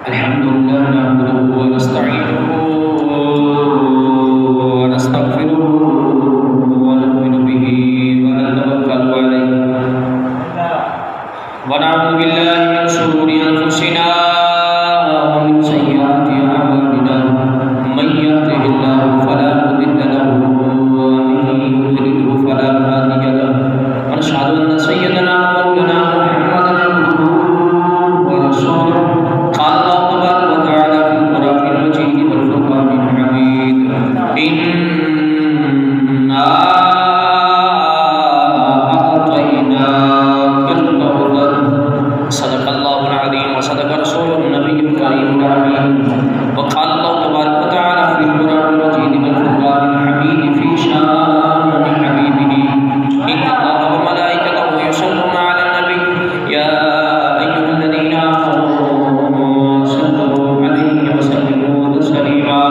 الحمد لله نحمده ونستعينه ونستغفره ونؤمن به ونتوكل عليه ونعوذ بالله من شرور أنفسنا ومن سيئات أعمالنا من يهده الله فلا مضل له ومن يضلل فلا هادي له ونشهد أن سيدنا ومولانا محمدا عبده ورسوله قال الله تبارك وتعالى في القرآن المجيد والفرقان الحميد إنا أعطيناك الكوثر صدق الله العظيم وصدق رسوله النبي الكريم الأمين وقال الله تبارك وتعالى في القرآن المجيد والفرقان الحميد في شأن حبيبه إن الله وملائكته يصلون على النبي يا أيها الذين آمنوا صلوا عليه وسلموا تسليما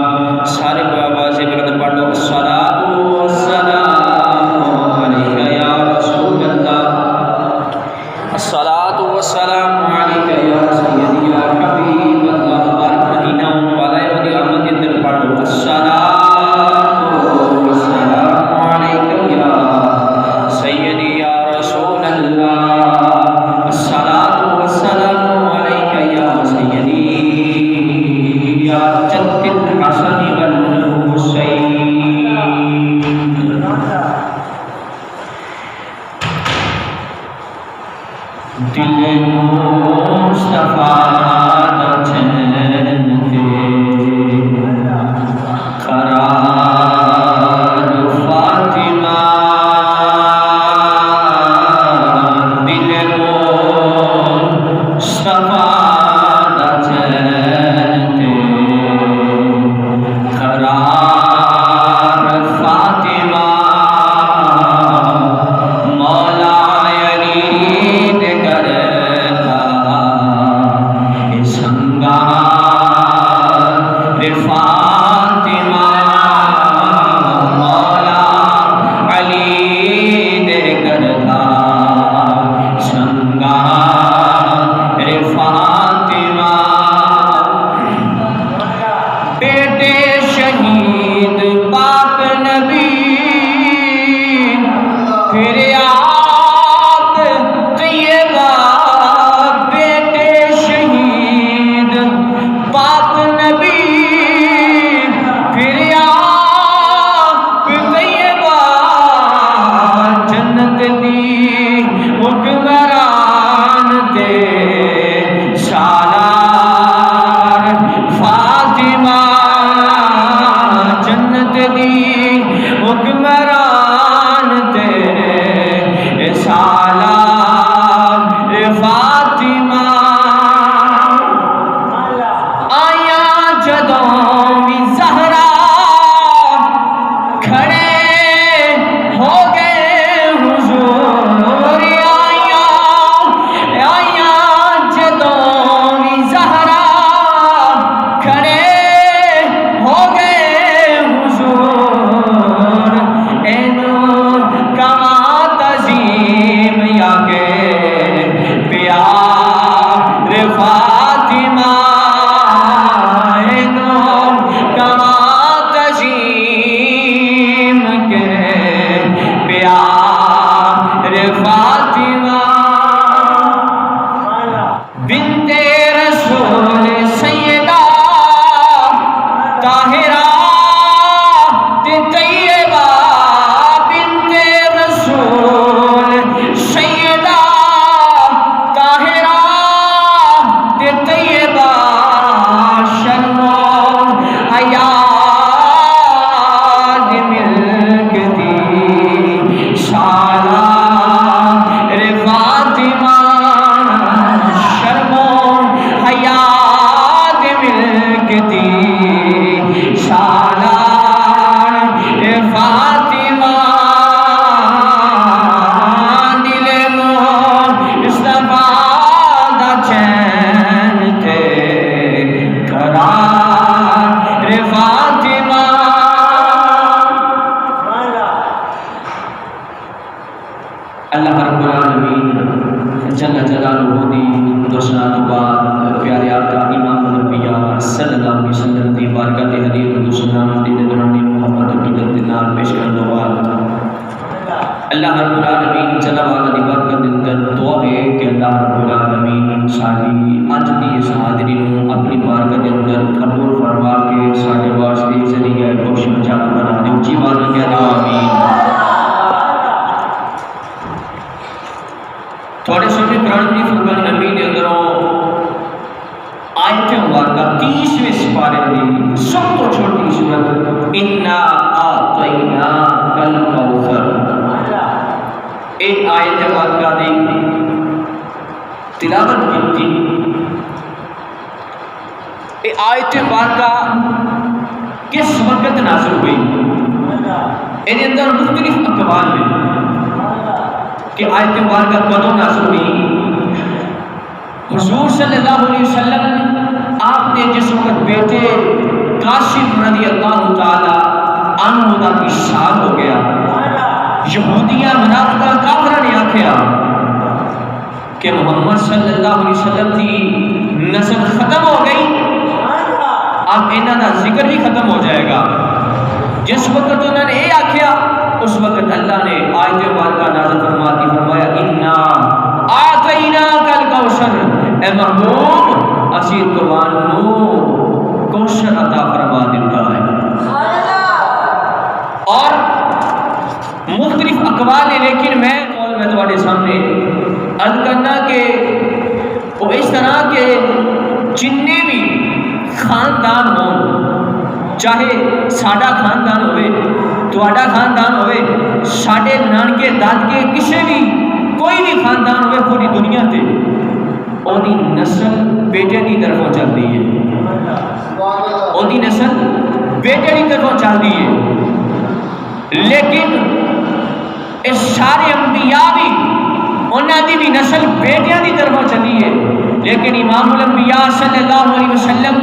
سارے کو آواز بلند پڑھ لو الصلاۃ والسلام علیک یا رسول اللہ الصلاۃ والسلام علیک یا سیدی یا حبیب اللہ مبارک مہینہ والے صلی اللہ علیہ وسلم دی بارگاہ تے حدیث و سلام دی نگرانی محبت کی دل نال پیش کرن تو بعد اللہ رب العالمین جل وعلا دی برکت دے اندر دعا ہے کہ اللہ رب العالمین ساری اج دی اس حاضری نو اپنی بارگاہ دے اندر قبول فرما کے ساڈے واسطے ذریعہ روشن چاک بنا دے. اونچی آواز نال کہہ دو آمین. تھوڑے سامنے قرآن مجید فرقان حمید کے اندروں آیت مبارکہ 30ویں سپارے دی سب تو چھوٹی سورت انا اعطیناک الکوثر ایک آیت مبارکہ دی تلاوت کی تھی. یہ آیت مبارکہ کس وقت نازل ہوئی؟ ان اندر مختلف اقوال میں کہ آیت مبارکہ کدوں نازل ہوئی. حضور صلی اللہ علیہ وسلم آپ نے جس وقت بیٹے قاسم رضی اللہ تعالی عنہ دا وصال ہو گیا، یہودیاں منافقہ کافراں نے آکھیا کہ محمد صلی اللہ علیہ وسلم کی نسل ختم ہو گئی، اب انہاں دا ذکر بھی ختم ہو جائے گا. جس وقت انہوں نے یہ آکھیا اس وقت اللہ نے آیت مبارکہ نازل فرماتی فرمایا انا اعطیناک الکوثر، اے محبوب اسی قرآن نو کوثر عطا فرما دیتا ہے. اور مختلف اقوال ہیں لیکن میں قول میں تمہارے سامنے عرض کرنا کہ وہ اس طرح کے جننے بھی خاندان ہوں، چاہے ساڈا خاندان ہوئے، تواڈا خاندان ہوئے، ساڈے نانکے دادکے کسی بھی کوئی بھی خاندان ہوئے پوری دنیا تے او دی نسل بیٹے دی طرفوں چلتی ہے، او دی نسل بیٹے دی طرفوں چلتی ہے. لیکن اس سارے انبیاء بھی انہاں دی بھی نسل بیٹیاں دی طرفوں چلی ہے. لیکن امام الانبیاء صلی اللہ علیہ وسلم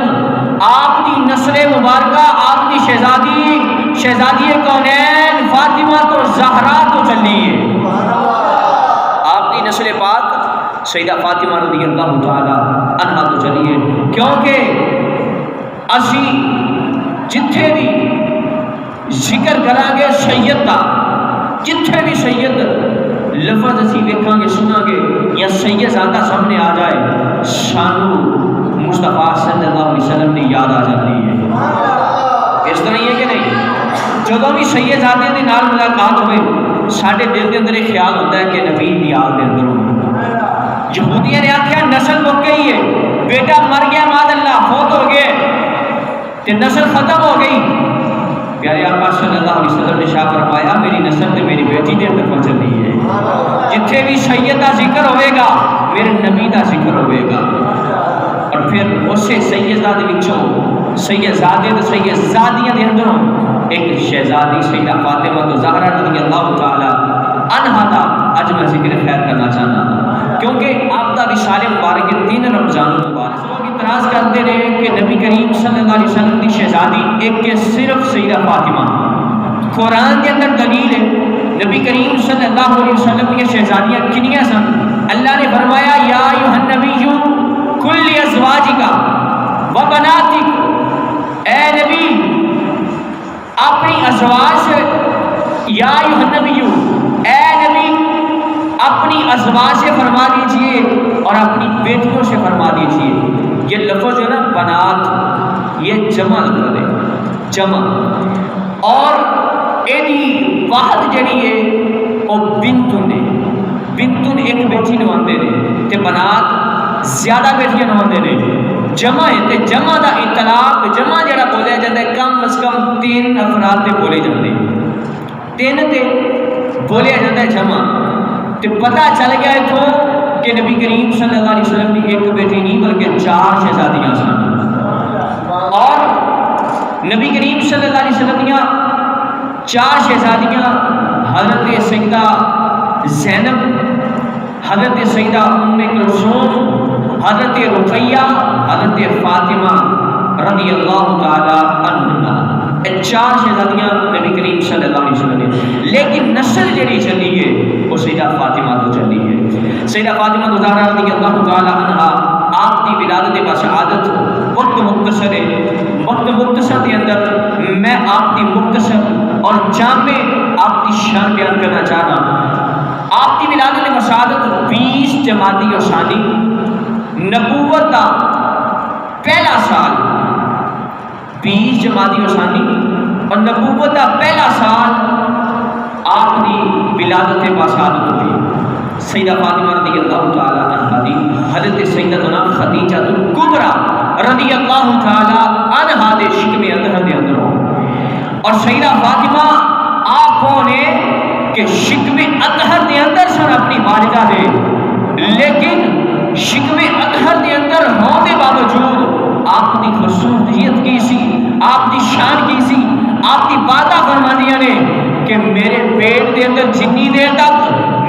آپ کی نسل مبارکہ، آپ کی شہزادی کونین فاطمہ تو زہرا تو چلی ہے. آپ کی نسل پاک سیدہ فاطمہ رضی اللہ تعالی عنہا تو چلی ہے. کیونکہ اسی جتھے بھی ذکر کریں گے سید کا، جتھے بھی سید لفظ اسی دیکھاں گے سناں گے یا سید زادہ سامنے آ جائے، شانو مصطفیٰ صلی اللہ علیہ وسلم کی یاد آ جاتی ہے. اس طرح یہ کہ نہیں، جدوں بھی سید زادے دے نال ملاقات ہوئے ساڈے دل کے اندر ایک خیال ہوتا ہے کہ نبی دی یاد دے اندر ہو. یہودیاں نے آکھیا نسل مک گئی ہے، بیٹا مر گیا ماد اللہ فوت ہو گئے تے نسل ختم ہو گئی. پیارے آقا صلی اللہ علیہ وسلم نے شاہ فرمایا میری نسل تے میری بیٹی دے طرف چلی ہے. جتھے بھی سید دا ذکر ہوئے گا میرے نبی دا ذکر ہوئے گا. اور پھر اسے سیدہ دے وچوں سیدزادے تے سیدزادیاں دے اندروں ایک شہزادی سیدہ فاطمہ تو زہرا رضی اللہ تعالی عنہا دا اج میں ذکر خیر کرنا چاہنا، کیونکہ آپ دا وصال مبارک 3 رمضان مبارک لوگ اعتراض کرتے رہے کہ نبی کریم صلی اللہ علیہ وسلم کی شہزادی ایک کے صرف سیدہ فاطمہ. قرآن کے اندر دلیل ہے نبی کریم صلی اللہ علیہ وسلم کی شہزادیاں کنیاں سن. اللہ نے فرمایا یا ایھا النبی کل ازواجک و بناتک، اے نبی اپنی ازواج سے، یا ایھا النبی اے نبی اپنی ازواج سے فرما دیجئے اور اپنی بیٹیوں سے فرما دیجئے. یہ لفظ جو ہے نا بنات، یہ جمع لفظ ہے، جمع. اور ایدی واحد جڑی ہے وہ بنتن ہے، بنتن ایک بیٹی نواندے نے تے بنات زیادہ بیٹیاں نواندے نے. جمع ہے تے جمع دا اطلاق، جمع جڑا بولیا جاتا ہے کم از کم 3 افراد تے بولے جاندے، 3 تے بولیا جاتا ہے جمع. تے پتہ چل گیا ہے تو کہ نبی کریم صلی اللہ علیہ وسلم کی ایک بیٹی نہیں بلکہ 4 شہزادیاں سن. اور نبی کریم صلی اللہ علیہ وسلم کی 4 شہزادیاں حضرت سیدہ زینب، حضرت سیدہ ام کلثوم، حضرت رقیہ، حضرت فاطمہ رضی اللہ تعالی عنہا. 4 شہزادیاں نبی کریم صلی اللہ علیہ وسلم نے. لیکن نسل جڑی چلی ہے وہ سیدہ فاطمہ تو چلی ہے. سیدہ فاطمہ زہرا رضی اللہ تعالی عنہا آپ کی ولادت بشہادت وقت مختصر ہے جامع آپ کی شان بیان کرنا چاہ رہا ہوں۔ آپ کی ولادت مسعادت 20 جمادی الثانی، نبوت کا پہلا سال 20 جمادی الثانی اور نبوت کا پہلا سال آپ کی ولادت مسعادت ہوئی۔ سیدہ فاطمہ رضی اللہ تعالی عنہا دی حضرت سیدتنا خدیجہ الکبریٰ رضی اللہ تعالی عنہا دے شکم اطہر دے اندر ہو، اور سیدہ فاطمہ آپ نے کہ شکم اطہر دے اندر سن اپنی والدہ دے، لیکن شکم اطہر دے اندر ہونے باوجود آپ کی خصوصیت کی سی، آپ کی شان کی سی، آپ کی باتیں فرماندیاں نے کہ میرے پیٹ دے اندر جنی دیر تک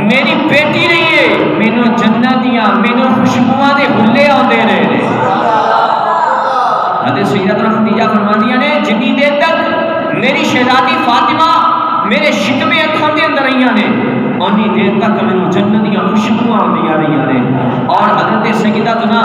میری بیٹی رہی ہے، مینوں جنتیاں مینوں خوشبوئاں دے ہلے آتے رہے۔ حضرت سیدتنا خدیجہ فرماندیاں نے جنی دیر تک میری شہزادی فاطمہ میرے شکم اطہر دے اندر رہیاں نے، اونی دیر تک مینوں جنتیاں خوشبوئاں آندیاں رہیاں نے۔ اور حضرت سیدتنا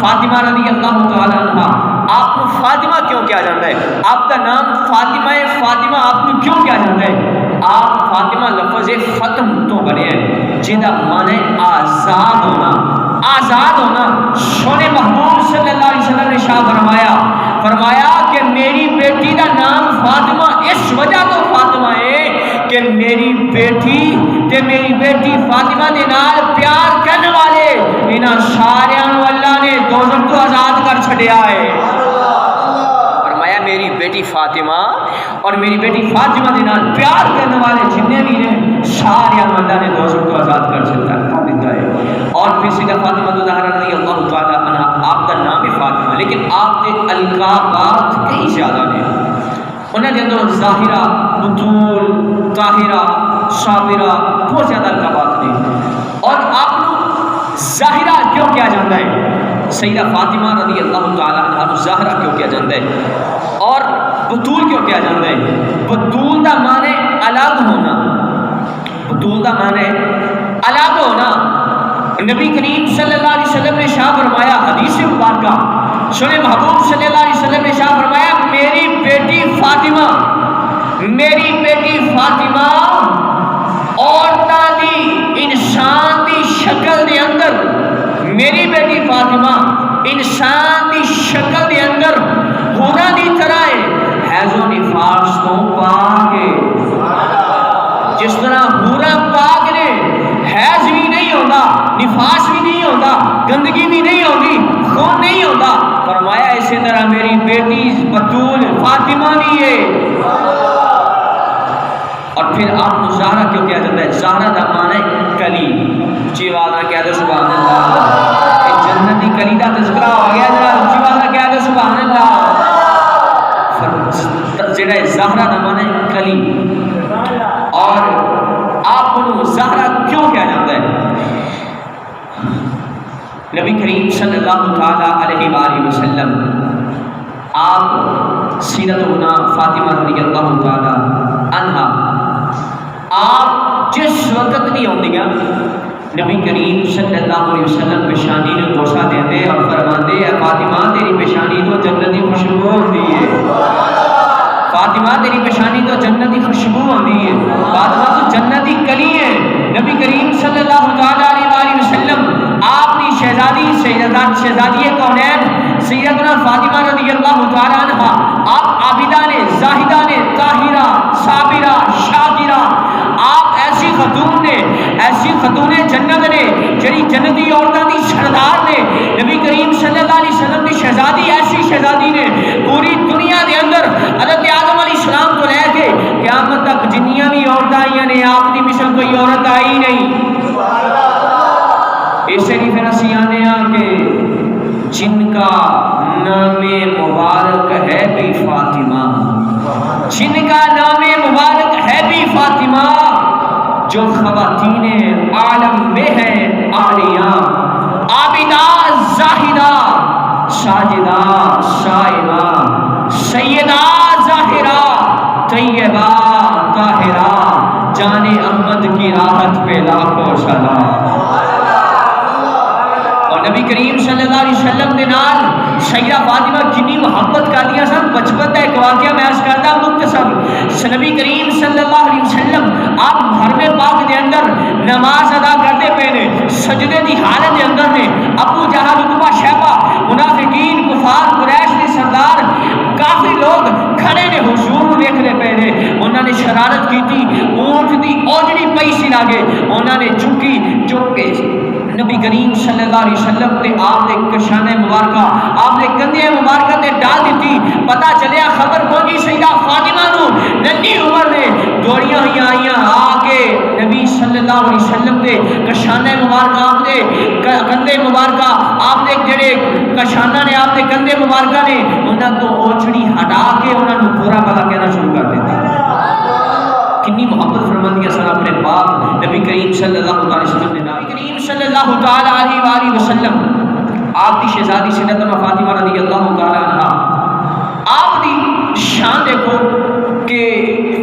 فاطمہ رضی اللہ تعالی عنہا، آپ کو فاطمہ کیوں کیا جاتا ہے؟ آپ کا نام فاطمہ ہے، فاطمہ آپ کو کیوں کیا جاتا ہے؟ آپ فاطمہ لفظ ختم تو بنے ہیں جہاں معنی آزاد ہونا، آزاد ہونا۔ سونے محبوب صلی اللہ علیہ وسلم نے شاہ فرمایا کہ میری بیٹی کا نام فاطمہ اس وجہ تو فاطمہ ہے کہ میری بیٹی فاطمہ دے نال پیار کرنے والے انہاں ساریاں نوں اللہ نے دوزخ تو آزاد کر چھڈیا ہے۔ فرمایا میری بیٹی فاطمہ اور میری بیٹی فاطمہ دے نال پیار کرنے والے جتنے بھی ہیں ساریاں نوں اللہ نے دوزخ تو آزاد کر دیتا ہے۔ اور پھر سیدہ فاطمہ زہرا رضی اللہ تعالی عنہا، آپ کا نام ہے فاطمہ، لیکن آپ کے القابات کئی زیادہ ہیں۔ انہاں دے اندر ظاہرہ، بطول، طاہرہ، صابرہ، بہت زیادہ القابات ہیں۔ اور آپ کو ظاہرہ کیوں کیا جاتا ہے؟ سیدہ فاطمہ رضی اللہ تعالی عنہا کو ظاہرہ کیوں کیا جاتا ہے؟ اور بطول کیوں کیا جاتا ہے؟ بطول دا معنی الگ ہونا، بطول دا معنی الگ ہونا۔ نبی کریم صلی اللہ علیہ وسلم نے شاہ فرمایا حدیث مبارکہ، سنے محبوب صلی اللہ علیہ وسلم نے شاہ فرمایا میری بیٹی فاطمہ عورتاں دی انسان دی شکل دے اندر، میری بیٹی فاطمہ انسان دی شکل دے اندر ہونا دی طرح ہے، حیض و نفاس تو پاک ہے۔ جس طرح ہورا پاک نے، حیض بھی نہیں ہوتا، نفاس بھی نہیں ہوتا، گندگی بھی نہیں ہوتی، خون نہیں ہوتا، فرمایا اسی طرح میری بیٹی بطول فاطمہ بھی ہے۔ اور پھر آپ کو زہرا کیوں کیا جاتا ہے؟ زہرا دا معنی کلی، اچھی آواز میں کہہ دو سبحان اللہ۔ جنتی کلی دا تذکرہ ہو گیا، ذرا اچھی آواز میں کہہ دو سبحان اللہ۔ جڑا زہرا دا معنی کلی، اور آپ کو زہرا کیوں کیا جاتا ہے؟ نبی کریم صلی اللہ تعالی علیہ وآلہ وسلم آپ سیدتنا فاطمہ رضی اللہ تعالی عنہا، آپ جس وقت بھی ہوندیاں نبی کریم صلی اللہ علیہ وسلم پیشانی نے بوسہ دیتے اور فرماتے ہیں فاطمہ تیری پیشانی تو جنتی خوشبو ہوتی ہے، فاطمہ تیری پیشانی تو جنتی خوشبو ہوتی ہے، فاطمہ تو جنتی کلی ہے۔ نبی کریم صلی اللہ تعالی علیہ وسلم آپ کی شہزادی کونین سیدتنا فاطمہ رضی اللہ تعالی عنہا، آپ عابدہ نے، زاہدہ نے، طاہرہ، صابرہ، شاکرہ، آپ ایسی خاتون جنت نے جڑی جنتی عورتوں کی سردار نے، نبی کریم صلی اللہ علیہ وسلم کی شہزادی، ایسی شہزادی نے پوری دنیا کے اندر حضرت آدم علیہ السلام کو لے کے قیامت تک جنیاں بھی عورتیں آئی نے، آپ کی مثل کوئی عورت آئی نہیں۔ اسے لیے پھر اسی آنے کہ جن کا نام مبارک ہے بھی فاطمہ، جن کا نام مبارک ہے بھی فاطمہ، جو خواتین عالم میں ہیں عالیہ، عابدہ، زاہدہ، ساجدہ، سائبہ، سیدہ، ظاہرہ، طیبہ، طاہرہ، جان احمد کی راحت پہ لاکھوں سلام۔ اور نبی کریم صلی اللہ علیہ وسلم دے نال سیدہ فاطمہ کنی محبت کردیاں سن. بچپن دا ایک واقعہ میں عرض کردا مختصر. نبی کریم صلی اللہ علیہ وسلم آپ حرم پاک دے اندر نماز ادا کرتے پے نے, سجدے دی حالت دے اندر نے. ابو جہل, عتبہ, شیبہ, منافقین, کفار, قریش دے سردار کافی لوگ کھڑے نے حضور نو ویکھدے پے نے. انہاں نے شرارت کیتی, اونٹ دی اوجڑی پئی سی لاگے, انہاں نے چکی چک کے نبی کریم صلی اللہ علیہ وسلم تے آپ نے کشان مبارکہ, آپ نے کندھے مبارکہ تے ڈال دیتی. پتہ چلیا, خبر پہنچی سیدہ فاطمہ نو, ننھی عمر نے دوڑیاں ہوئی آئیاں آ کے نبی صلی اللہ علیہ وسلم تے کشان مبارکہ, آپ دے کندھے مبارکہ, آپ دے جڑے کشانہ نے, آپ دے کندھے مبارکہ نے, انہاں تو اوچھڑی ہٹا کے انہاں نو برا بھلا کہنا شروع کر دیتے. کنی محبت فرماندیاں سن اپنے باپ نبی کریم صلی اللہ علیہ وسلم نے. نبی کریم صلی اللہ تعالی علیہ وآلہ وسلم آپ دی شہزادی سیدتنا فاطمہ رضی اللہ تعالی عنہا, آپ دی شان دیکھو کہ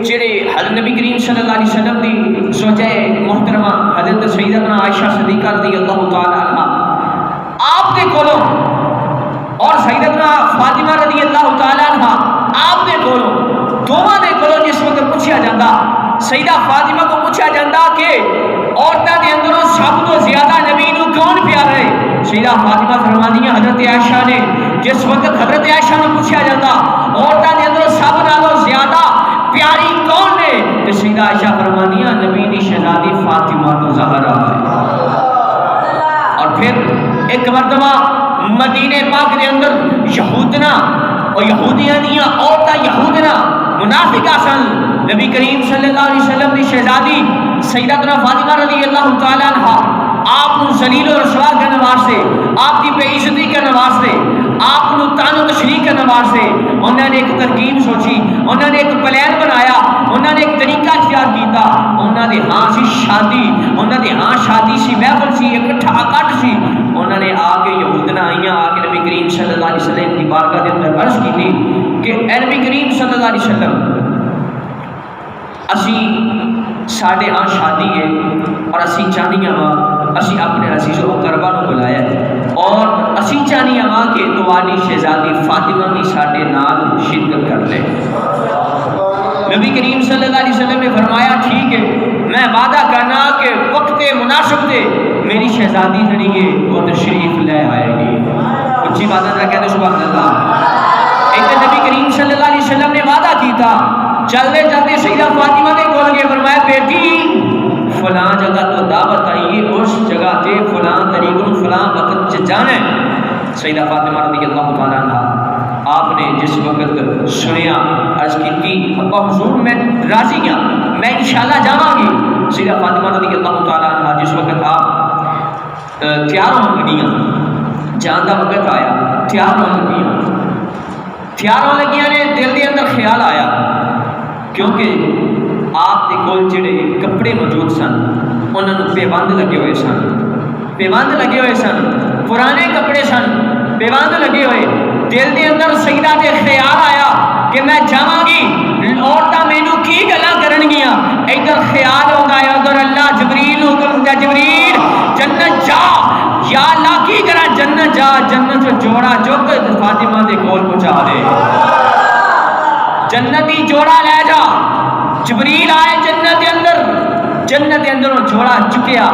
جڑے حضرت نبی کریم صلی اللہ علیہ وسلم دی زوجہ محترمہ حضرت سیدتنا عائشہ صدیقہ رضی اللہ تعالی عنہا آپ دے کولوں, اور سیدتنا فاطمہ رضی اللہ تعالی عنہا آپ دے کولوں, دونوں دے کولوں جس وقت پوچھا جاندہ, سیدہ فاطمہ کو پوچھا جاندہ کہ عورتاں دے اندروں سب تو زیادہ نبی نو کون پیارا ہے, سیدہ فاطمہ فرماندیاں حضرت عائشہ نے. جس وقت حضرت عائشہ نے پوچھا جاندہ عورتاں دے اندروں سب نالوں زیادہ پیاری کون ہے, تو سیدہ عائشہ فرماندیاں نبی دی شہزادی فاطمہ تو زہرا ہے. اور پھر ایک مرتبہ مدینہ پاک دے اندر یہودنا اور یہودیاں دیاں عورتاں یہودنا منافقہ سن. نبی کریم صلی اللہ علیہ وسلم دی شہزادی سیدتنا فاطمہ رضی اللہ تعالی عنہا آپ کو ذلیل و رسوا کرنے واسطے, آپ کی بے عزتی کرنے واسطے, آپ کو تان و تشریح کرنے واسطے انہوں نے ایک ترکیب سوچی, انہوں نے ایک پلان بنایا, انہوں نے ایک طریقہ اختیار کیتا. انہوں نے ہاں سی شادی, انہوں نے ہاں شادی سی محفل سی, اکٹھا اکٹ سی. انہوں نے آ کے یہودنا آئیاں, آ کے نبی کریم صلی اللہ علیہ وسلم کی بارگاہ دے اندر عرض کی تھی کہ اے نبی کریم صلی اللہ علیہ وسلم, اسی ساڑھے ہاں شادی ہے اور اسی چاہنی ہاں اسی اپنے عزیز و اقربا نو بلایا ہے, اور اسی چاہنی ہاں کہ تواڈی شہزادی فاطمہ بھی ساڈے نال شرکت کر لے. نبی کریم صلی اللہ علیہ وسلم نے فرمایا ٹھیک ہے, میں وعدہ کرنا کہ وقت مناسب دے میری شہزادی جڑی ہے وہ تشریف لے آئے گی. اچھی بات ہے, کہتے سبحان اللہ. ایک نبی کریم صلی اللہ علیہ وسلم نے وعدہ کی تھا, چلتے چلتے سیدہ فاطمہ کے کول گئے, فرمایا بیٹی فلاں جگہ تو دعوت آئی ہے, اس جگہ تے فلاں طریق فلاں وقت جانا ہے. سیدہ فاطمہ رضی اللہ تعالیٰ عنہ آپ نے جس وقت سنیا عرض کی ابا حضور میں راضی ہاں, میں انشاءاللہ جاواں گی. سیدہ فاطمہ رضی اللہ تعالیٰ عنہ جس وقت آپ تیار ہون لگیاں, جان دا وقت آیا, تیار ہون لگیاں نے, دل دے اندر خیال آیا کیونکہ آپ دے کول جڑے کپڑے موجود سن انہوں نے پیوند لگے ہوئے سن, پرانے کپڑے سن, پیوند لگے ہوئے. دل دے اندر سیدہ دے خیال آیا کہ میں جاواں گی, عورتاں مینوں کی گلاں کرن گیاں. ادھر خیال ہوندا ہے, ادھر اللہ جبریل حکم دے, جبریل جنت جا, یا اللہ کی کرا جنت جا, جنت جوڑا چک فاطمہ دے کول پہنچا دے, جنتی جوڑا لے جا. جبریل آئے جنت دے اندر جوڑا چکیا,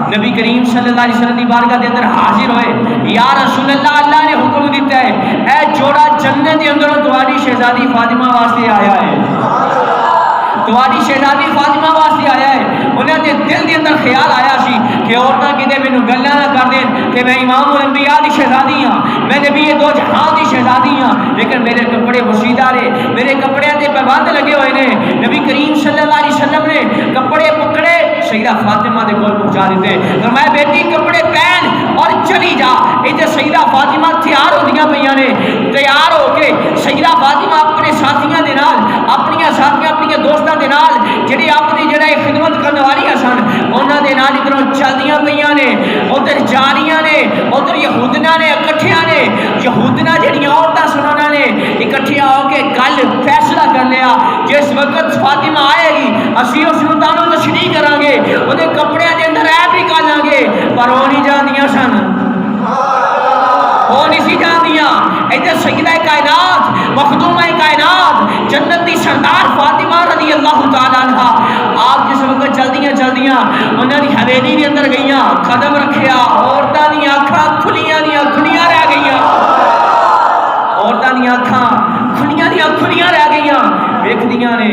نبی کریم صلی اللہ علیہ وسلم دی بارگاہ دے اندر حاضر ہوئے. یا رسول اللہ, اللہ نے حکم دیتا ہے اے جوڑا جنت دے اندر تمہاری شہزادی فاطمہ واسطے آیا ہے, تمہاری شہزادی فاطمہ واسطے آیا ہے. انہوں نے دل دے اندر خیال آیا سی کہ عورتاں کدے مینوں گلاں نہ کر دین کہ میں امام الانبیاء دی شہزادی ہاں, میں نبی دو جہان دی شہزادی ہاں, لیکن میرے کپڑے وسیدہ رہے, میرے کپڑے تے پابند لگے ہوئے نے. نبی کریم صلی اللہ علیہ وسلم نے کپڑے پکڑے, سیدہ فاطمہ دے کول پہنچا دیتے. فرمایا بیٹی کپڑے پہن اور چلی جا. ادھر سیدہ فاطمہ تیار ہوندیاں پیاں نے, تیار ہو کے سیدہ فاطمہ اپنے ساتھیاں دے نال, اپنی ساتھیاں اپنے دوستاں دے نال جڑی اپنی جڑا خدمت کرنے والی سن انہاں دے نال ادھروں چلدیاں پیاں نے, ادھر جاریاں نے, ادھر یہودنا نے اکٹھیاں نے. یہودنا جڑیاں عورتاں سن انہاں نے اکٹھیاں ہو کے کل فیصلہ کر لیا جس وقت فاطمہ آئے گی اسی اس نوں تانوں تشریح کران گے, اودے کپڑے دے اندر عیب نکالاں گے, پر وہ نہیں جاندیاں سن. ادھر سیدہ کائنات مخدومہ کائنات جنت دی سردار فاطمہ رضی اللہ تعالی عنہا آپ جس وقت جلدیاں انہاں دی حویلی دے اندر گئیاں قدم رکھیا عورتاں دی اکھاں کھلیاں رہ گئیاں عورتاں دی اکھاں کھلیاں رہ گئیاں ویکھدیاں نے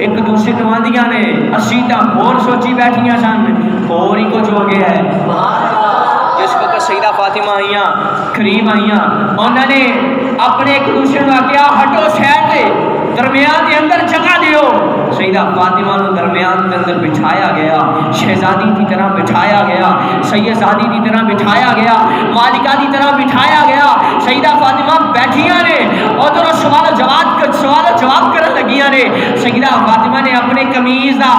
ایک دوسرے نوں آندیاں نے اسی تا ہور سوچی بیٹھیاں سن اور ہی کچھ ہو گیا ہے جس وقت سیدہ فاطمہ آئیاں قریب آئیاں انہوں نے اپنے ایک دوسرے کو کیا ہٹو سائڈ تے درمیان دے اندر جگہ دیو سیدہ فاطمہ نو درمیان دے اندر بٹھایا گیا شہزادی کی طرح بٹھایا گیا سیدزادی کی طرح بٹھایا گیا مالکہ کی طرح بٹھایا گیا سیدہ فاطمہ بیٹھیاں نے ادھر سوال و جواب کرن لگیاں نے سیدہ فاطمہ نے اپنے قمیض دا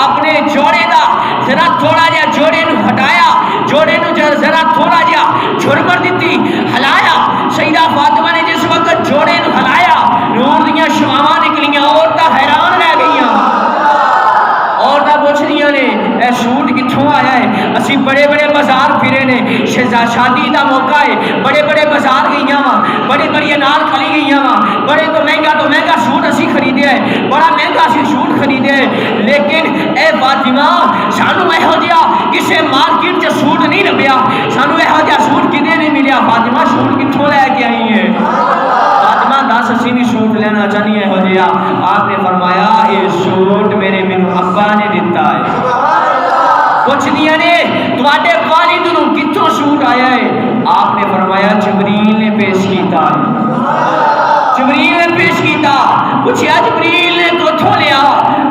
اپنے جوڑے دا ذرا تھوڑا جہا جوڑے نو ہٹایا جوڑے نو ذرا تھوڑا جہا جھرمر دیتی ہلایا سیدہ فاطمہ نے جس وقت جوڑے نو ہلایا نور دیاں شعاواں نکلیاں عورتاں حیران رہ گئیاں عورتاں پوچھ رہیاں نے اے سوٹ کتھوں آیا ہے اسی بڑے بازار پھرے نے شادی دا موقع ہے بڑے بازار گئیاں وا بڑی انار کھلی گئیاں وا بڑے تو مہنگا سوٹ اسی خریدیا ہے بڑا مہنگا اسی سوٹ خریدیا ہے لیکن اے فاطمہ سانو ایہو جہا کسے مارکیٹ چ سوٹ نہیں لبیا سانو ایہو جہا سوٹ کدے نہیں ملیا فاطمہ سوٹ کتھوں لے کے آئی ہے فاطمہ دس اسی بھی سوٹ لینا چاہیے ہو جیا آپ نے فرمایا یہ سوٹ میرے ابا نے دیتا ہے کچھ دیا نے تواڈے والد نو کتھوں سوٹ آیا ہے آپ نے فرمایا جبریل نے پیش کیتا جبریل نے پیش کیتا پوچھیا جبریل نے کتھوں لیا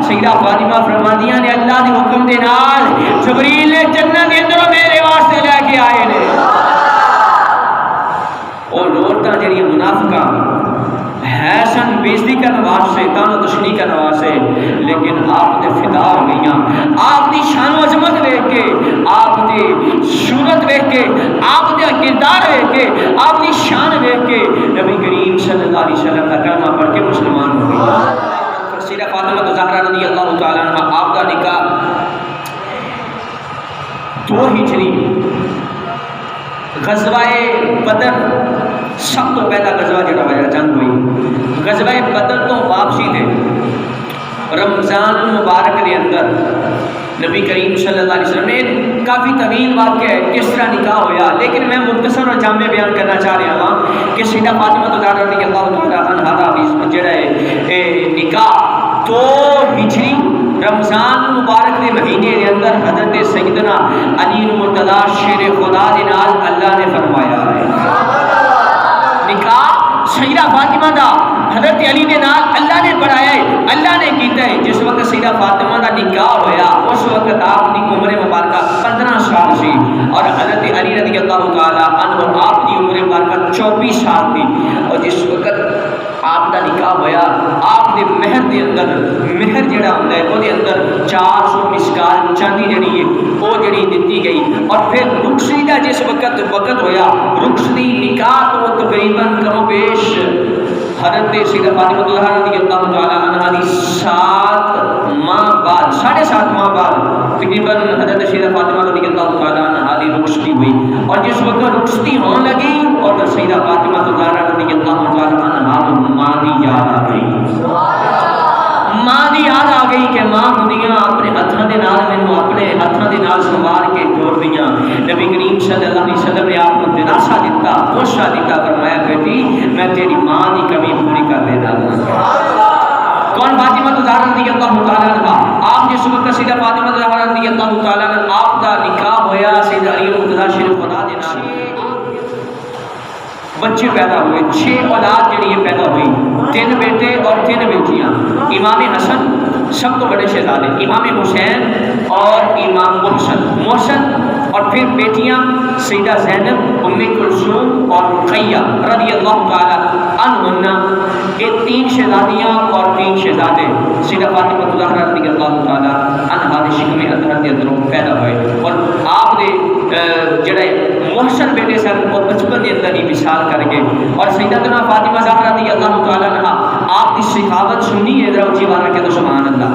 سیدہ فاطمہ فرماندیاں نے اللہ دے حکم دے نال جبریل نے جنت دے اندر میرے واسطے لے کے آئے نے اور عورتاں جڑیاں منافقاں ہے سن بےزتی کرنے واسطے تانو تشنی کرنے واسطے لیکن آپ دے فدا ہو گئیاں آپ دی شان و عظمت دیکھ کے آپ دی صورت دیکھ کے آپ دا کردار دیکھ کے آپ دی شان دیکھ کے نبی کریم صلی اللہ علیہ وسلم کا کلمہ پڑھ کے مسلمان ہو گئے سیدہ فاطمہ زہرا رضی اللہ تعالی عنہا آپ کا نکاح 2 ہجری غزوہ بدر سب تو پہلا غزوہ جڑا ہوا جنگ ہوئی غزوہ بدر تو واپسی تے رمضان المبارک دے اندر نبی کریم صلی اللہ علیہ وسلم نے کافی طویل واقعہ ہے کس طرح نکاح ہویا لیکن میں مختصر اور جامع بیان کرنا چاہ رہا ہوں کہ سیدہ فاطمہ زہرا رضی اللہ تعالی عنہا دا جڑا ہے نکاح 2 ہجری رمضان مبارک دے مہینے دے اندر حضرت سیدنا علی مرتضی شیر خدا دے نال اللہ نے فرمایا ہے نکاح سیدہ فاطمہ دا حضرت علی دے نال اللہ نے پڑھایا ہے اللہ نے کیتا ہے جس وقت سیدہ فاطمہ دا نکاح ہویا اس وقت آپ دی عمر مبارکہ 15 سال سی اور حضرت علی رضی اللہ تعالی عنہ آپ دی عمر مبارکہ 24 سال تھی اور جس وقت آپ دا نکاح ہویا آپ دے مہر دے اندر مہر جڑا ہوندا ہے او دے اندر 400 مسکال چاندی جڑی ہے او جڑی دتی گئی اور پھر رخصتی دا جس وقت ہویا رخصتی نکاح تو تقریباً کم و بیش حضرت سیدہ فاطمہ زہرا رضی اللہ تعالی عنہا دی 7 ماہ بعد 7.5 ماہ بعد تقریباً حضرت سیدہ فاطمہ رضی اللہ تعالی عنہا دی رخصتی ہوئی اور جس وقت رخصتی ہونے لگی اور سیدہ فاطمہ زہرا رضی اللہ تعالی عنہا ماں دی یاد آ گئی ماں دی یاد آ گئی کہ ماں ہندیاں اپنے ہاتھاں دے نال مینوں اپنے ہاتھاں دے نال سنوار کے جوڑ دیاں نبی کریم صلی اللہ علیہ وسلم نے آپ کو دلاسا دیتا حوصلہ دیتا فرمایا بیٹی میں تیری ماں دی کمی پوری کر دینا کون فاطمہ زہرا رضی اللہ تعالی عنہا آپ جس وقت سیدہ فاطمہ زہرا رضی اللہ تعالی عنہا آپ کا نکاح ہویا سیدہ علی مرتضی شریف خدا دے نال بچے پیدا ہوئے 6 اولاد جڑی ہے پیدا ہوئی 3 بیٹے اور 3 بیٹیاں امام حسن سب تو بڑے شہزادے امام حسین اور امام محسن اور پھر بیٹیاں سیدہ زینب ام کلثوم اور رقیہ رضی اللہ تعالی عنہن یہ 3 شہزادیاں اور 3 شہزادے سیدہ فاطمہ زہرا رضی اللہ تعالی عنہا کے شکم اطہر کے اندروں پیدا ہوئے اور آپ نے جڑے محسن بیٹے سن وہ بچپن کے اندر ہی وصال کر گئے اور سیدتنا فاطمہ زہرا رضی اللہ تعالی عنہا آپ کی سخاوت سنی ہے ذرا اونچی بات کہ تو سبحان اللہ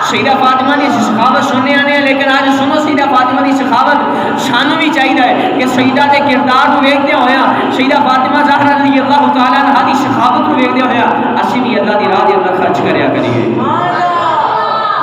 سیدہ فاطمہ کی سخاوت سننے آنے لیکن آج سنو سیدہ فاطمہ کی سخاوت سانو بھی چاہیے کہ سیدہ دے کردار کو ویکھدے ہویا سیدہ فاطمہ زہرا رضی اللہ تعالی عنہا دی سخاوت کو ویکھدے ہویا اسی بھی اللہ دی راہ دے اندر خرچ کریا کریے۔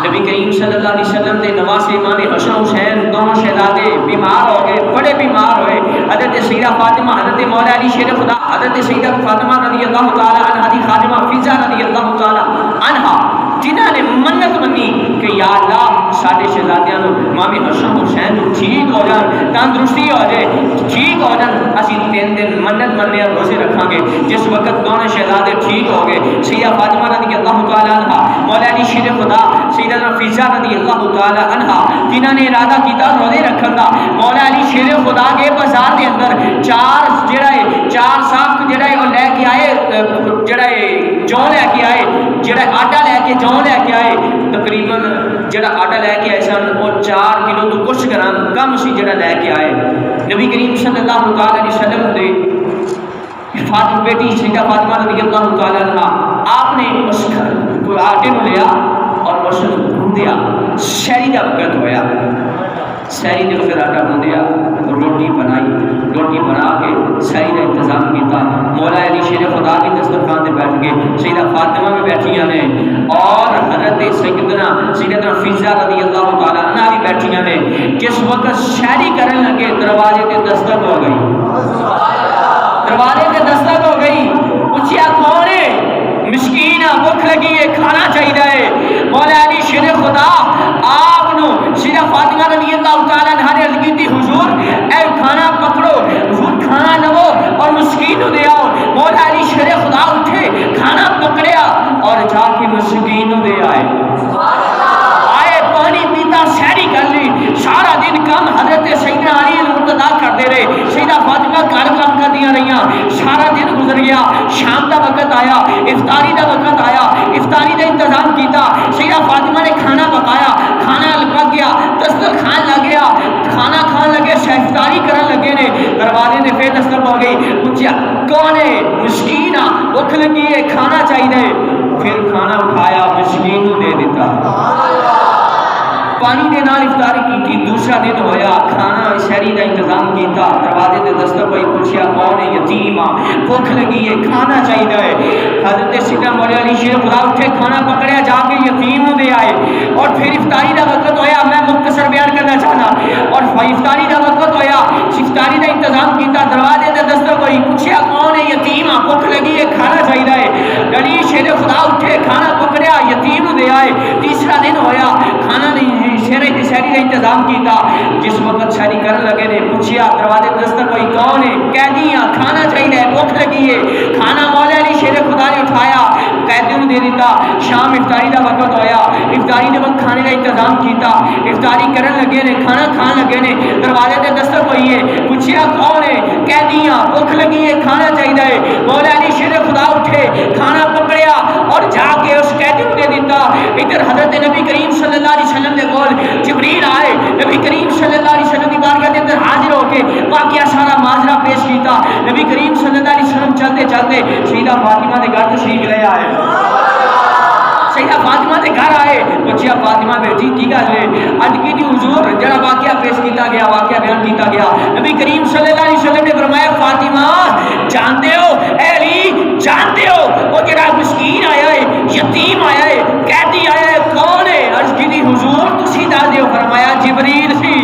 نبی کریم صلی اللہ علیہ وسلم دے نواسے امام حسن حسین دونوں شہزادے بیمار ہو گئے، بڑے بیمار ہوئے۔ حضرت سیدہ فاطمہ، حضرت مولا علی شیر خدا، حضرت سیدہ فاطمہ رضی اللہ تعالی عنہا دی خادمہ فضا رضی اللہ تعالی عنہا جنہاں نے منت منی کہ یا اللہ ساڈے شہزادیاں نو امام حسن حسین نو ٹھیک ہو جان، تندرستی ہو جائے، ٹھیک ہو جان، اسی 3 دن منت مننے اور روزے رکھاں گے۔ جس وقت دونوں شہزادے ٹھیک ہو گئے، سیدہ فاطمہ رضی اللہ تعالی عنہا، مولا علی شیر خدا، سیدہ فضا رضی اللہ تعالی عنہا جنہاں نے ارادہ کیتا روزے رکھن دا، مولا علی شیر خدا کے بازار دے اندر چار ساخت جڑا ہے وہ لے کے آئے، جڑا ہے جو لے کے آئے، جڑا آٹا لے کے جو لے کے آئے، تقریباً جڑا آٹا لے کے آئے سن وہ 4 کلو تو کچھ گرام کم سی جڑا لے کے آئے۔ نبی کریم صلی اللہ تعالی علیہ وسلم دے فاطمہ بیٹی سیدہ فاطمہ رضی اللہ تعالی عنہا آپ نے اس آٹے کو لیا اور اس کو گوندیا، شہری کا وقت ہویا، سہری دے وقت آٹا گوندیا، روٹی بنائی، روٹی بنا کے سہری کا انتظام کیتا۔ مولا علی شیر خدا کی دسترخوان تے بیٹھ گئے، سیدہ فاطمہ بھی بیٹھیاں نے اور حضرت سیدنا فضا رضی اللہ تعالی عنہا بھی بیٹھیاں نے۔ جس وقت سہری کرنے لگے دروازے تے دستک ہو گئی، دروازے تے دستک ہو گئی، پوچھیا کون ہے؟ مسکین بھوک لگی ہے، کھانا چاہیے۔ مولا علی شیر خدا آپ نو سیدہ فاطمہ رضی اللہ تعالی عنہا نے عرض کی تھی حضور اے کھانا پکڑو، حضور کھانا لو اور مسکین نو دے آؤ۔ مولا علی شیر خدا اٹھے، کھانا پکڑیا اور جا کے مسکین نو دے آئے، پانی پیتا، سحری کر لی، سارا دن کام حضرت سیدنا علی المرتضیٰ کرتے رہے، سیدہ فاطمہ گھر کام کرتی رہیاں، سارا دن گزر گیا۔ شام کا وقت آیا، افطاری کا وقت آیا، افطاری کا انتظام کیتا، سیدہ فاطمہ نے کھانا پکایا، کھانا پک گیا، دسترخوان لگ گیا، کھانا کھان لگے، افطاری کرن لگے نے، دروازے نے پھر دستک ہو گئی، پوچھا کون ہے؟ مسکین بھوک لگی ہے، کھانا چاہیے۔ پھر کھانا اٹھایا، مسکین کو دے دیتا، پانی دے نال افطاری کی تھی۔ دوسرا دن ہویا، کھانا شہری کا انتظام کیتا، دروازے تے دستک ہوئی، پوچھیا کون ہے؟ یتیم بھوک لگی ہے، کھانا چاہیے۔ حضرت سیدنا مولا علی شیر خدا اٹھے، کھانا پکڑیا، جا کے یتیم دے آئے اور پھر افطاری کا وقت ہویا۔ میں مختصر بیان کرنا چاہنا، اور افطاری کا وقت ہویا، افطاری کا انتظام کیتا، دروازے تے دستک ہوئی، پوچھیا کون ہے؟ یتیم بھوک لگی ہے، کھانا چاہیے۔ علی شیر خدا اٹھے، کھانا پکڑیا، یتیم دے آئے۔ تیسرا دن ہویا، کھانا نہیں، شہری کا انتظام کیتا۔ جس وقت شہری کرنے لگے نے، پوچھیا دروازے دستک ہوئی، کون ہے؟ قیدیاں، کھانا چاہیے، بھوک لگی ہے، کھانا مولا علی شیر خدا نے اٹھایا، قیدیوں نے دے دیتا۔ شام افطاری کا وقت ہویا، افطاری کے وقت کھانے کا انتظام کیتا، افطاری کرنے لگے نے، کھانا کھان لگے نے، دروازے تے دستک ہوئی ہے، پوچھیا کون ہے؟ قیدیاں، بھوک لگی ہے، کھانا چاہیے۔ مولا علی شیر خدا اٹھے، کھانا پکڑیا اور جا کے اس قیدی کو دے دیتا۔ ادھر حضرت نبی کریم صلی اللہ علیہ وسلم نے بول جبریل آئے، نبی کریم صلی اللہ علیہ وسلم کی بارگاہ کے اندر حاضر ہو کے واقعہ سارا ماجرا پیش کیتا۔ نبی کریم صلی اللہ علیہ وسلم چلتے چلتے سیدہ فاطمہ کے گھر تشریف لے آئے، سیدہ فاطمہ کے گھر آئے، پوچھیا فاطمہ بیٹی کی گل ہے؟ اج کی حضور جڑا واقعہ پیش کیتا گیا، واقعہ بیان کیتا گیا، نبی کریم صلی اللہ علیہ وسلم نے فرمایا فاطمہ جانتے ہو، اے علی جانتے ہو وہ جڑا مسکین آیا ہے، یتیم آیا ہے، قیدی آیا ہے، کون ہے؟ عرض کی حضور تسی دس دیو۔ فرمایا جبریل سی۔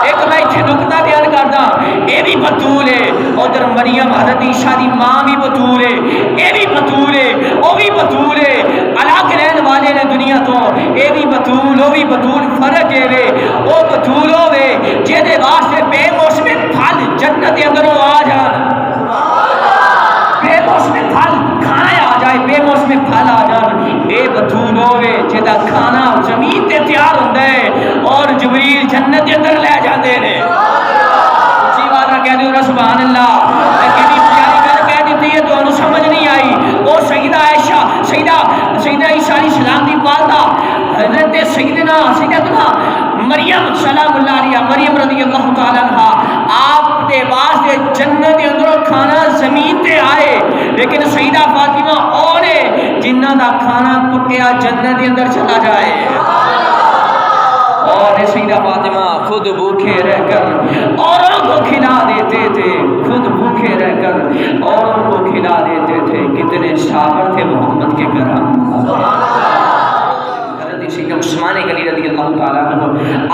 ایک میں اتنے نقطہ بیان کردا، اے بھی بطول ہے، ادھر مریم حضرت عیسیٰ دی ماں بھی بطول ہے، اے بھی بطول ہے، او بھی بطول ہے، الگ رہن والے نے دنیا تو، اے بھی بطول او بھی بطول، فرق ہے وے او بطول ہوے جہدے واسطے بے موسم پھل جنت کے اندروں آ جان، بے موسم پھل کھانا آ جائے، بے موسم پھل آ جان، اے بطول ہوے جہدا کھانا زمین تے تیار ہوندا ہے اور جبریل جنت کے اندر لے جاندے نے۔ اچھی بات نہ کہہ دیو سبحان اللہ، کتنی پیاری گل کہہ دیتی ہے تو سمجھ نہیں آئی۔ اور سیدہ عائشہ، سیدہ عیسیٰ علیہ السلام دی والدہ حضرت سیدتنا مریم سلام اللہ علیہ، مریم رضی اللہ تعالی عنہا، آپ دے واسطے جنت کے اندروں کھانا زمین تے آئے، لیکن سیدہ فاطمہ اور جنہ دا کھانا پکیا جنت کے اندر چلا جائے، اور سیدہ فاطمہ خود بھوکے رہ کر اوروں کو کھلا دیتے تھے، خود بھوکے رہ کر اوروں کو کھلا دیتے تھے۔ کتنے صابر تھے محمد کے گھر۔ سیدنا عثمان غنی رضی اللہ تعالیٰ عنہ،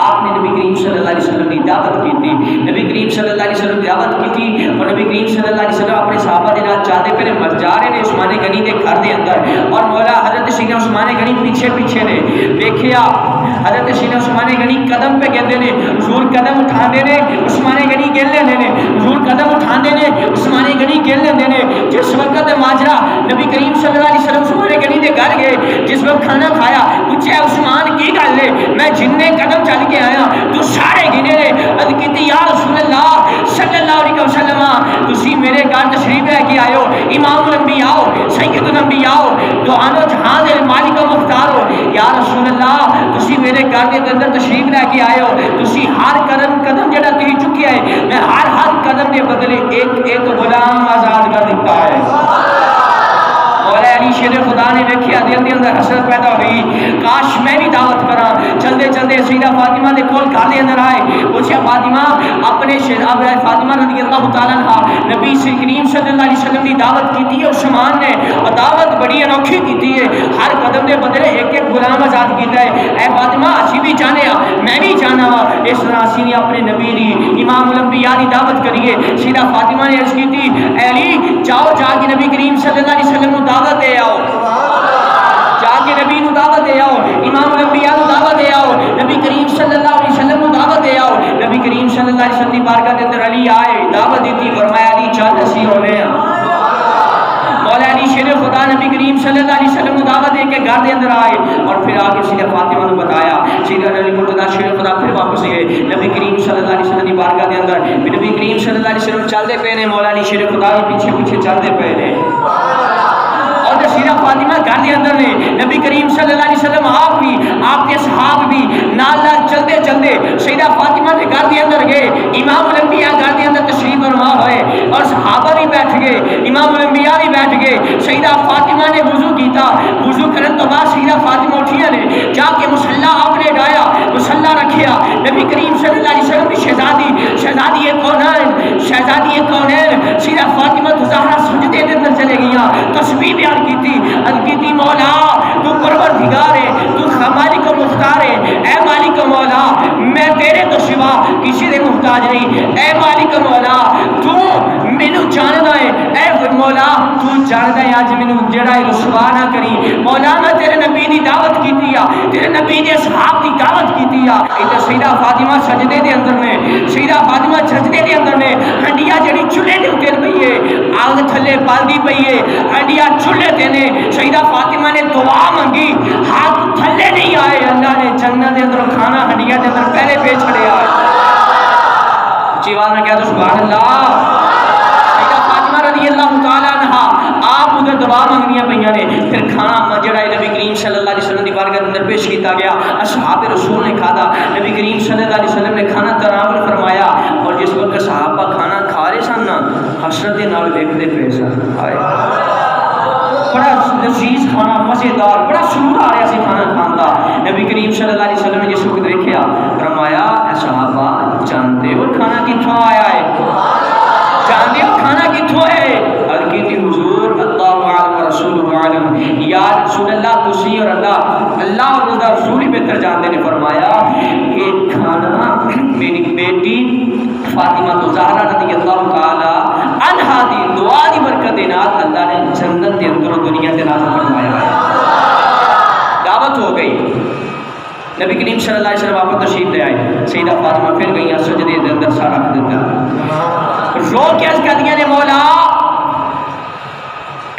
آپ نے نبی کریم صلی اللہ علیہ وسلم کی دعوت کی تھی، نبی کریم صلی اللہ علیہ وسلم کی دعوت کی تھی، اور نبی کریم صلی اللہ علیہ وسلم اپنے صحابہ دے نال چاہتے پھر جا رہے نے عثمان غنی دے گھر دے اندر، اور مولا حضرت سیدنا عثمان غنی پیچھے پیچھے نے دیکھیا حضرت سیدنا عثمان غنی قدم پہ گندے نے، حضور قدم اٹھاندے نے، عثمان غنی گل لیندے نے، حضور قدم اٹھاندے نے، عثمان غنی گل لیندے نے۔ جس وقت ماجرا نبی کریم صلی اللہ علیہ وسلم عثمان غنی دے گھر گئے، جس وقت کھانا کھایا، پوچھا عثمان کی گل ہے، میں جننے قدم چل کے آیا تو سارے گنے نے، عرض کیتی یا رسول اللہ صلی اللہ علیہ وسلم تسی میرے گھر تشریف لے کے آئے ہو، امام الانبیاء ہو، سید الانبیاء ہو، دعانو جہان دے مالک و مختار ہو، یا رسول اللہ تسی میرے گھر دے اندر تشریف لے کے آئے ہو، تسی ہر قدم جڑا تھی چکیا ہے، میں ہر قدم دے بدلے ایک غلام آزاد کر دیتا ہے۔ مولا علی شیر خدا نے دیکھیا دل دے اندر حسرت پیدا ہوئی، کاش میں بھی دعوت کراں۔ چلدے چلدے سیدہ فاطمہ دے کول گھر دے اندر آئے، پوچھا فاطمہ اپنے فاطمہ رضی اللہ تعالیٰ عنہ نبی کریم صلی اللہ علیہ وسلم دی دعوت کیتی ہے عثمان نے، اور دعوت بڑی انوکھی کیتی ہے، ہر قدم دے بدلے ایک غلام آزاد کیتا ہے۔ اے فاطمہ اسی بھی چاہنے ہاں، میں بھی چاہنا وا اس طرح اسی نے اپنے نبی دی امام الانبیاء دی دعوت کریے۔ سیدہ فاطمہ نے عرض کیتی اے علی جاؤ جا کے نبی کریم صلی اللہ علیہ وسلم نو دعوت دے آؤ، جا کے نبی نو دعوت دے آؤ، امام الانبیاء نو دعوت دے آؤ، نبی کریم صلی اللہ علیہ وسلم نو دعوت دے آؤ۔ نبی کریم صلی اللہ علیہ وسلم دی بارگاہ دے اندر علی آئے، دعوت دیتی، فرمایا علی چل اسی ہونے ہیں۔ مولا علی شیر خدا نبی کریم صلی اللہ علیہ وسلم کو دعوت دے کے گھر دے اندر آئے، اور پھر آ کے سیدہ فاطمہ نے بتایا، سیدہ نبی مرتضیٰ شیر خدا پھر واپس گئے نبی کریم صلی اللہ علیہ وسلم کی بارگاہ دے اندر، پھر نبی کریم صلی اللہ علیہ وسلم چلتے پے نے، مولا علی شیر خدا کے پیچھے پیچھے چلتے پے نے، اور سیدہ فاطمہ گھر دے اندر نے، نبی کریم صلی اللہ علیہ وسلم آپ بھی آپ کے صحاب بھی نال نال چلتے چلتے سیدہ فاطمہ کے گھر دے اندر گئے، امام الانبیاء گھر دے اندر تشریف فرما ہوئے، اور صحابہ بھی بیٹھ گئے، امام الانبیاء بھی بیٹھ گئے۔ سیدہ فاطمہ نے وضو کیتا، وضو کرن تو بعد سیدہ فاطمہ اٹھیاں نے، جا کے مصلی آپ نے ڈایا، مصلی رکھیا، نبی کریم صلی اللہ علیہ وسلم کی شہزادی کونین سیدہ فاطمہ زہرا سجدے دے اندر چلے گیا، تسبیح بیان کیتی مولا تو پروردگار ہے، تو مالک و مختار ہے، اے مالک و مولا میں تیرے تو سوا کسی دے محتاج نہیں، اے مالک و مولا تو مینوں جاندا ہے، اے مولا تو جاندا ہے اج مینوں جڑا ہے رسوا نہ کری، مولا میں تیرے نبی دی دعوت کیتی ہے، تیرے نبی دے اصحاب دی دعوت کیتی ہے۔ تے سیدہ فاطمہ سجدے دے اندر نے، سیدہ فاطمہ سجدے دے اندر نے، ہنڈیا جڑی چولہے دے اوپر پئی ہے، آگ تھلے پالدی پئی ہے، ہنڈیا چولہے تے نے، سیدہ فاطمہ نے دعا منگی، ہاتھ تھلے نہیں آئے، اللہ نے جنت دے اندر کھانا ہنڈیا دے اندر پہلے پہ چھڑیا۔ جیوان میں کہہ دو سبحان اللہ۔ سیدہ فاطمہ رضی اللہ تعالیٰ عنہ آپ ادھر دعا منگنیاں پئیاں نے، پھر کھانا جڑا ہے نبی کریم صلی اللہ علیہ وسلم دی بارگاہ کے اندر پیش کیتا گیا، اصحاب رسول نے کھادا، نبی کریم صلی اللہ علیہ وسلم نے کھانا تناول فرمایا، اور جس وقت صحابہ کھانا کھا رہے سن نا حسرت دے نال ویکھدے پئے سن، ہائے بڑا لذیذ کھانا، مزیدار، بڑا سرور آ رہا سی کھانا کھان دا۔ نبی کریم صلی اللہ علیہ وسلم نے جس وقت دیکھیا فرمایا اے صحابہ جانتے ہو کھانا کتھوں آیا ہے، جانتے ہو کھانا کتھوں ہے؟ عرض کی حضور اللہ عالم رسول عالم، یا رسول اللہ تسی اور اللہ اور اس کا رسول ہی بہتر جانتے نے۔ فرمایا کہ کھانا میری بیٹی فاطمہ زہرا رضی اللہ تعالی عنہا دی دعا دی برکت نال اللہ نے جنت کے اندر دنیا کے نازل فرمایا ہے۔ دعوت ہو گئی، نبی کریم صلی اللہ علیہ وسلم آپ تشریف لے آئے، سیدہ فاطمہ پھر گئی سجدے دے اندر سارا رکھ دیتا، رو کے عرض کر دیا نے مولا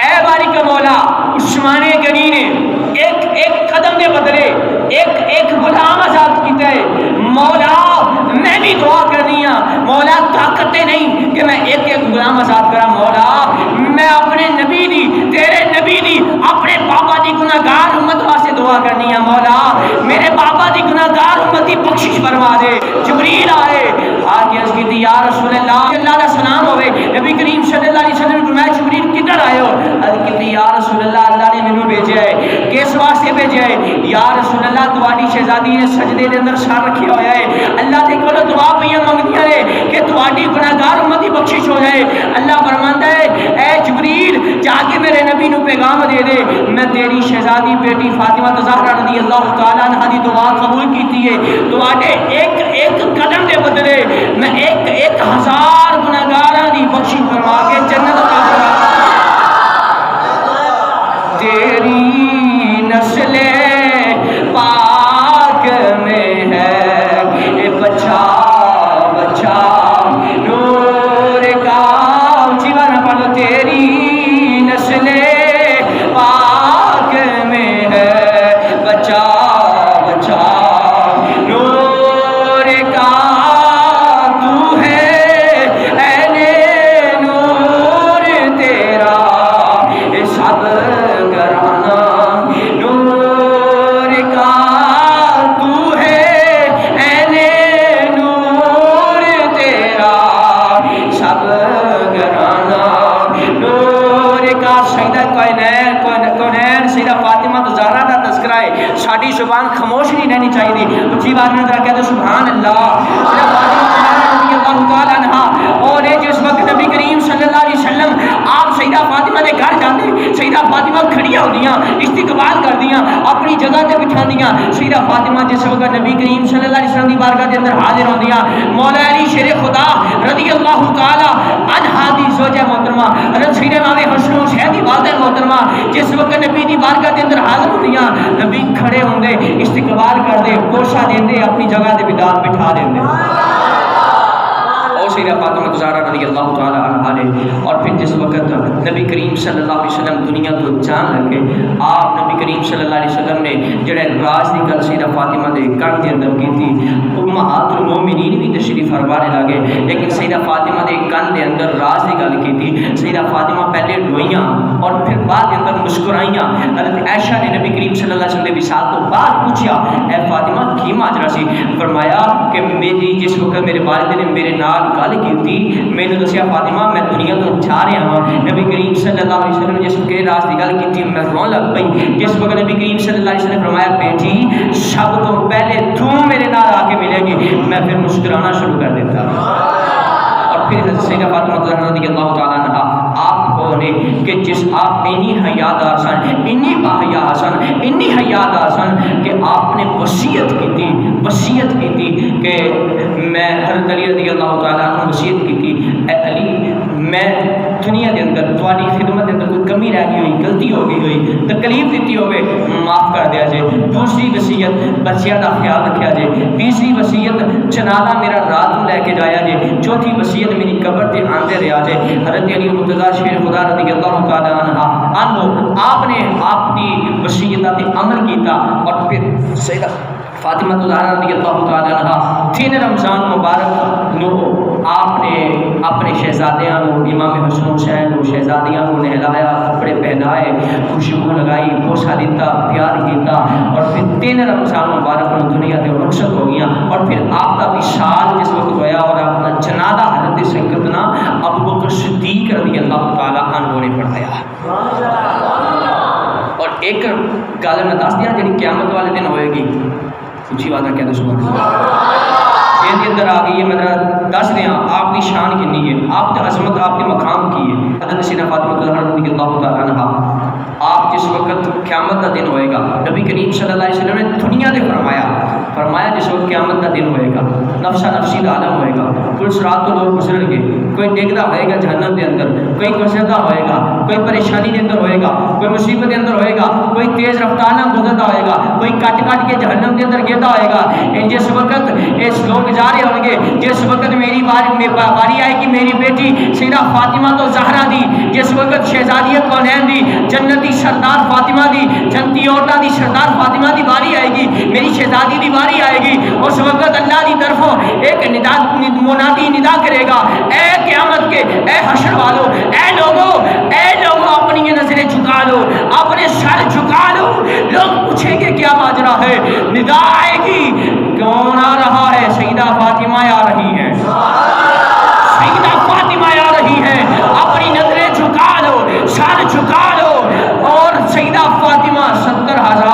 اے باری کا مولا عثمان غنی نے ایک قدم دے بدلے ایک غلام آزاد کیتا ہے، مولا میں بھی دعا کرنی ہاں، مولا طاقت نہیں کہ میں ایک غلام آزاد کرا، مولا میں اپنے نبی دی تیرے نبی دی اپنے بابا دی گناہگار امت واسطے دعا کرنی ہاں، مولا میرے بابا دی گناہگار امت دی بخشش فرما دے۔ جبریل آئے آگے عرض کی یا رسول اللہ اللہ علیہ السلام ہوئے، نبی کریم صلی اللہ علیہ وسلم میں جبریل کدھر آئے ہو؟ عرض کی یا رسول اللہ اللہ نے مینوں بھیجا ہے کہ اس واسطے بھیجے یا رسول اللہ تواڈی شہزادی نے سجدے دے اندر سر رکھیا ہویا ہے اللہ دے کول دعا پیاں منگدیاں نے کہ تواڈی گناہگار امت دی بخشش ہو جائے اللہ فرماندا ہے اے جبریل جا کے میرے نبی نو پیغام دے دے میں تیری شہزادی بیٹی فاطمہ زہرا رضی اللہ تعالی عنہا دی دعا قبول کیتی ہے تواڈے ایک قدم دے بدلے میں ایک ہزار گناہگاراں دی بخشش فرما کے جنت عطا کرا تیری نسل پاک میں ہے اے بچہ بچہ نور کا جیوان پڑھو تیری نسل پاک میں ہے بچہ بچہ نور کا تو ہے این نور تیرا سب گرانا نور کا تو ہے این نور تیرا سب گرانا نور کا سیدہ کونین سیدہ فاطمہ زہرا دا تذکرہ ہے ساڈی زبان خاموش نہیں رہنی چاہیے اچھی بات میں ذرا کہہ دو سبحان اللہ سیدہ فاطمہ رضی اللہ تعالی عنہا اور جس وقت نبی کریم صلی اللہ علیہ وسلم آپ سیدہ فاطمہ دے گھر جاندے سیدہ فاطمہ کھڑیاں ہوندیاں استقبال کردیاں اپنی جگہ تے بٹھاندیاں سیدہ فاطمہ جس وقت نبی کریم صلی اللہ علیہ وسلم دی بارگاہ دے اندر حاضر ہوندیاں مولا علی شیر خدا رضی اللہ تعالی عنہا دی زوجہ محترمہ حضرت سیدہ امام حسن حسین دی والدہ محترمہ جس وقت نبی دی بارگاہ دے اندر حاضر ہوندیاں نبی کھڑے ہوندے استقبال کردے گوشہ دیندے اپنی جگہ تے بٹھا دیندے سیدہ فاطمہ زہرا رضی اللہ تعالی عنہا نے اور پھر جس وقت نبی کریم صلی اللہ علیہ وسلم دنیا تو جان لگے آپ نبی کریم صلی اللہ علیہ وسلم نے جڑے راز دی گل سیدہ فاطمہ دے کن دے اندر کی تھی امہات المومنین بھی تشریف فرمانے لگے لیکن سیدہ فاطمہ دے کن دے اندر راز دی گل کی تھی سیدہ فاطمہ پہلے روئیاں اور پھر بعد دے اندر مسکرائیاں حضرت عائشہ نے نبی کریم صلی اللہ علیہ وسلم دے وصال تو بعد پوچھا اے فاطمہ کی ماجرا سی فرمایا کہ میری جس وقت میرے والد نے میرے نال گل کی میں نے دسیا فاطمہ میں دنیا تو جا رہا ہوں نبی کریم صلی اللہ علیہ وسلم نے جس وقت راز کی گل کی میں رون لگ پئی جس وقت نبی کریم صلی اللہ علیہ وسلم فرمایا بیٹی سب تو پہلے تو میرے نال آ کے ملے گی میں پھر مسکرانا شروع کر دیتا اور پھر حضرت سیدہ فاطمہ زہرا رضی اللہ تعالی عنہا آپ کو نے کہ جس آپ انی حیادار سن انی باحیا سن انی حیادار سن کہ آپ نے وصیت کی تھی کہ میں حضرت علی رضی اللہ تعالیٰ عنہ وصیت کی تھی اے علی میں دنیا دے اندر تواڈی خدمت دے اندر کوئی کمی رہ گئی ہوئی غلطی ہو گئی ہوئی تکلیف دیتی ہوئے معاف کر دیا جائے دوسری وصیت بچیاں دا خیال رکھیا جائے تیسری وصیت جنازہ میرا رات نو لے کے جایا جائے چوتھی وصیت میری قبر تے آندے رہیا جائے حضرت علی مرتضیٰ شیر خدا رضی اللہ تعالیٰ عنہ آپ نے آپ دی وصیت تے عمل کیتا اور پھر سیدہ فاطمہ زہرا رضی اللہ تعالی عنہا 3 رمضان مبارک نو آپ نے اپنے شہزادیاں کو امام حسن حسین کو شہزادیاں کو نہلایا کپڑے پہنائے خوشبو لگائی بوسہ دیتا پیار کیتا اور پھر 3 رمضان مبارک نو دنیا تے رخصت ہو گیا اور پھر آپ کا وصال جس وقت ہویا اور اپنا جنازہ حضرت سیدنا ابوبکر صدیق رضی اللہ تعالی عنہ نے پڑھایا اور ایک گل میں دس دیا جی قیامت والے دن ہوئے گی اچھی بات ہے کہتے سبحان اللہ یہ اندر آ گئی ہے میں دس دیا آپ کی شان کنی ہے آپ کی عظمت آپ کے مقام کی ہے حضرت سیدہ فاطمہ زہرا رضی اللہ تعالی عنہا آپ جس وقت قیامت کا دن ہوئے گا نبی کریم صلی اللہ علیہ وسلم نے دنیا نے فرمایا جس وقت قیامت کا دن ہوئے گا نفسا نفسی کا عالم ہوئے گا پھر رات تو لوگ گزریں گے کوئی ڈگتا ہوئے گا جہنم کے اندر کوئی گزرتا ہوئے گا کوئی پریشانی کے اندر ہوئے گا کوئی مصیبت کے اندر ہوئے گا کوئی تیز رفتار نہ گزرتا ہوئے گا کوئی کٹ کے جہنم کے اندر گرتا ہوئے گا جس وقت اس لوگ جا رہے ہوں گے جس وقت میری باری آئے گی میری بیٹی سیدہ فاطمہ تو زہرا دی جس وقت شہزادی کونین دی جنتی سردار فاطمہ دی جنتی عورتوں دی سردار فاطمہ دی باری آئے گی میری شہزادی دی باری آئے گی اس وقت اللہ دی طرفوں ایک منادی ندا کرے گا اے قیامت کے اے حشر والو اے لوگو اپنی نظریں جھکا لو اپنے سر جھکا لو لوگ پوچھیں گے کیا ماجرا ہے ندا آئے گی کون آ رہا ہے سیدہ فاطمہ آ رہی ہے سیدہ فاطمہ آ رہی ہے اپنی نظریں جھکا لو سر جھکا لو اور سیدہ فاطمہ 70,000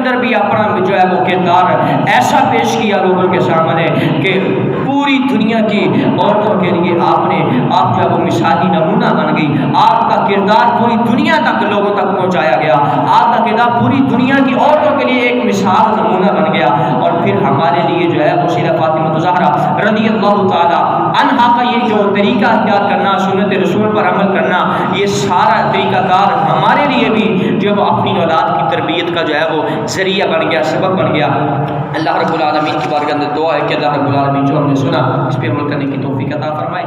اندر بھی اپنا جو ہے وہ کردار ایسا پیش کیا لوگوں کے سامنے کہ پوری دنیا کی عورتوں کے لیے آپ جو ہے وہ مثالی نمونہ بن گئی. آپ کا کردار پوری دنیا تک لوگوں تک پہنچایا گیا. آپ کا کردار پوری دنیا کی عورتوں کے لیے ایک مثال نمونہ بن گیا. اور پھر ہمارے لیے جو ہے وہ سیدہ فاطمہ زہرا رضی اللہ تعالی عنہا کا یہ جو طریقہ اختیار کرنا, سنت رسول پر عمل کرنا, یہ سارا طریقہ کار ہمارے لیے بھی جو اپنی اولاد کی تربیت کا جو ہے وہ ذریعہ بن گیا, سبب بن گیا. اللہ رب العالمین کی بارگاہ میں دعا ہے کہ اللہ رب العالمین جو ہم نے سنا اس پہ عمل کرنے کی توفیق عطا فرمائے.